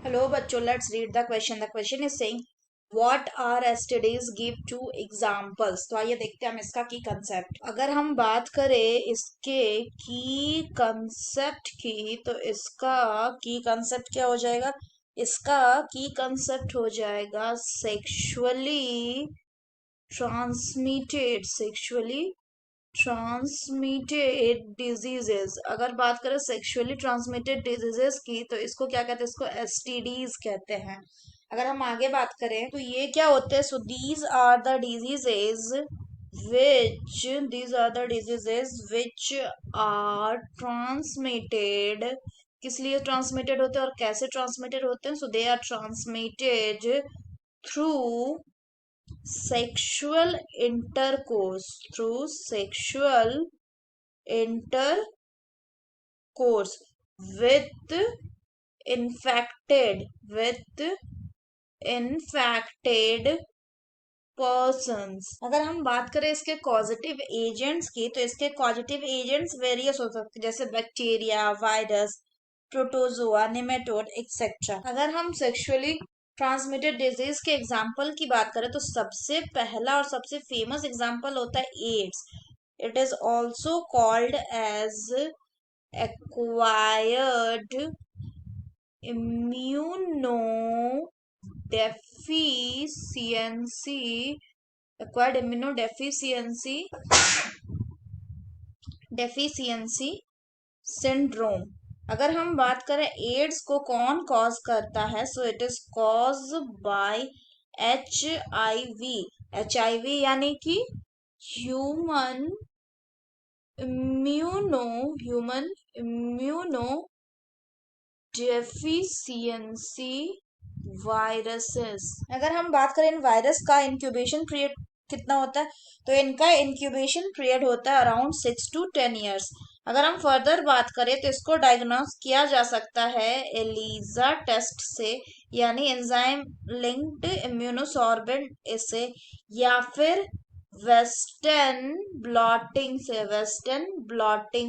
Hello बच्चों, let's read the question. The question is saying what are STDs? Give two examples. तो आइए देखते हैं हम इसका की कंसेप्ट. अगर हम बात करें इसके की कंसेप्ट की तो इसका की कंसेप्ट क्या हो जाएगा? इसका की कंसेप्ट हो जाएगा सेक्सुअली ट्रांसमिटेड डिजीजेस. अगर बात करें सेक्सुअली ट्रांसमिटेड डिजीजेस की तो इसको क्या कहते हैं? इसको एसटीडीज कहते हैं. अगर हम आगे बात करें तो ये क्या होते हैं? So these are the diseases which are transmitted. किस लिए ट्रांसमिटेड होते हैं और कैसे ट्रांसमिटेड होते हैं? So they are transmitted through sexual intercourse with infected persons. अगर हम बात करें इसके कॉजेटिव एजेंट्स की तो इसके कॉजेटिव एजेंट्स वेरियस हो सकते हैं, जैसे bacteria, virus, protozoa, nematode etcetera. अगर हम सेक्सुअली ट्रांसमिटेड डिजीज के एग्जाम्पल की बात करें तो सबसे पहला और सबसे फेमस एग्जाम्पल होता है AIDS. It is also called as acquired immunodeficiency syndrome. अगर हम बात करें एड्स को कौन कॉज करता है, so it is cause by H I V यानी कि ह्यूमन इम्यूनो डेफिशिएंसी वायरसेस. अगर हम बात करें इन वायरस का इंक्यूबेशन पीरियड कितना होता है, तो इनका इंक्यूबेशन पीरियड होता है अराउंड 6 to 10 years. अगर हम फर्दर बात करें तो इसको डायग्नोस किया जा सकता है एलिजा टेस्ट से, यानी एंजाइम लिंक्ड इम्यूनोसॉर्बेंट से, या फिर वेस्टर्न ब्लॉटिंग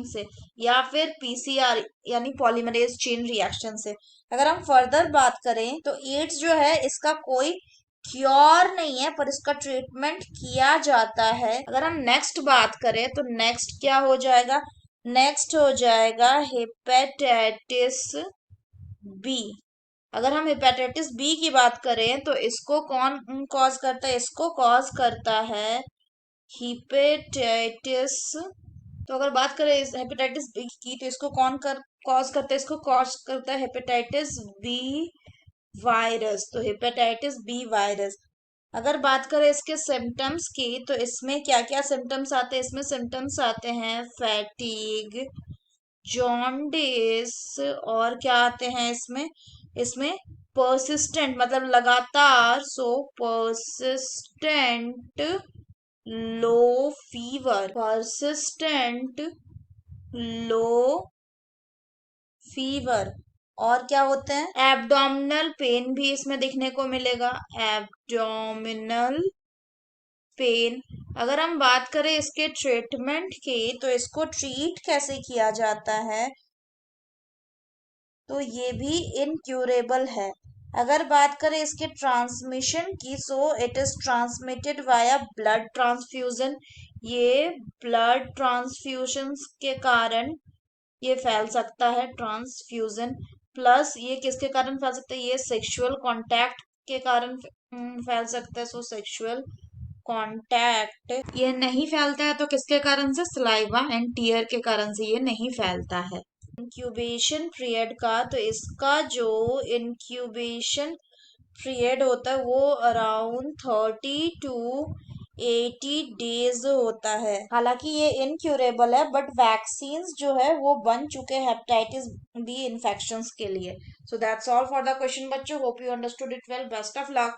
से, या फिर पीसीआर यानी पॉलीमरेज चेन रिएक्शन से. अगर हम फर्दर बात करें तो एड्स जो है इसका कोई क्योर नहीं है, पर इसका ट्रीटमेंट किया जाता है. अगर हम नेक्स्ट बात करें तो नेक्स्ट क्या हो जाएगा? नेक्स्ट हो जाएगा हेपेटाइटिस बी. अगर हम हेपेटाइटिस बी की बात करें तो इसको कौन कॉज करता है? इसको कॉज करता है हेपेटाइटिस. तो अगर बात करें इस हेपेटाइटिस बी की तो इसको कॉज करता है? इसको कॉज करता है हेपेटाइटिस बी वायरस. तो हेपेटाइटिस बी वायरस. अगर बात करें इसके सिम्टम्स की तो इसमें क्या क्या सिम्टम्स आते हैं? इसमें सिम्टम्स आते हैं फैटीग, जॉन्डिस, और क्या आते हैं इसमें? इसमें पर्सिस्टेंट मतलब लगातार, सो पर्सिस्टेंट लो फीवर. और क्या होते हैं? एब्डोमिनल पेन भी इसमें दिखने को मिलेगा, एब्डोमिनल पेन. अगर हम बात करें इसके ट्रीटमेंट की तो इसको ट्रीट कैसे किया जाता है, तो ये भी इनक्यूरेबल है. अगर बात करें इसके ट्रांसमिशन की, सो it is transmitted via blood transfusion. ये ब्लड ट्रांसफ्यूजन के कारण ये फैल सकता है, ट्रांसफ्यूजन. प्लस ये किसके कारण फैल सकता है? ये सेक्सुअल कांटेक्ट के कारण फैल सकता है. सो सेक्सुअल कांटेक्ट. ये नहीं फैलता है तो किसके कारण से? सलाइवा एंड टीयर के कारण से ये नहीं फैलता है. इंक्यूबेशन पीरियड का, तो इसका जो इंक्यूबेशन पीरियड होता है वो अराउंड 30 to 80 days होता है. हालांकि ये इनक्यूरेबल है, बट वैक्सीन्स जो है वो बन चुके हैं हेपेटाइटिस बी इन्फेक्शंस के लिए. So that's all for the question बच्चों. Hope you understood it well. Best of luck.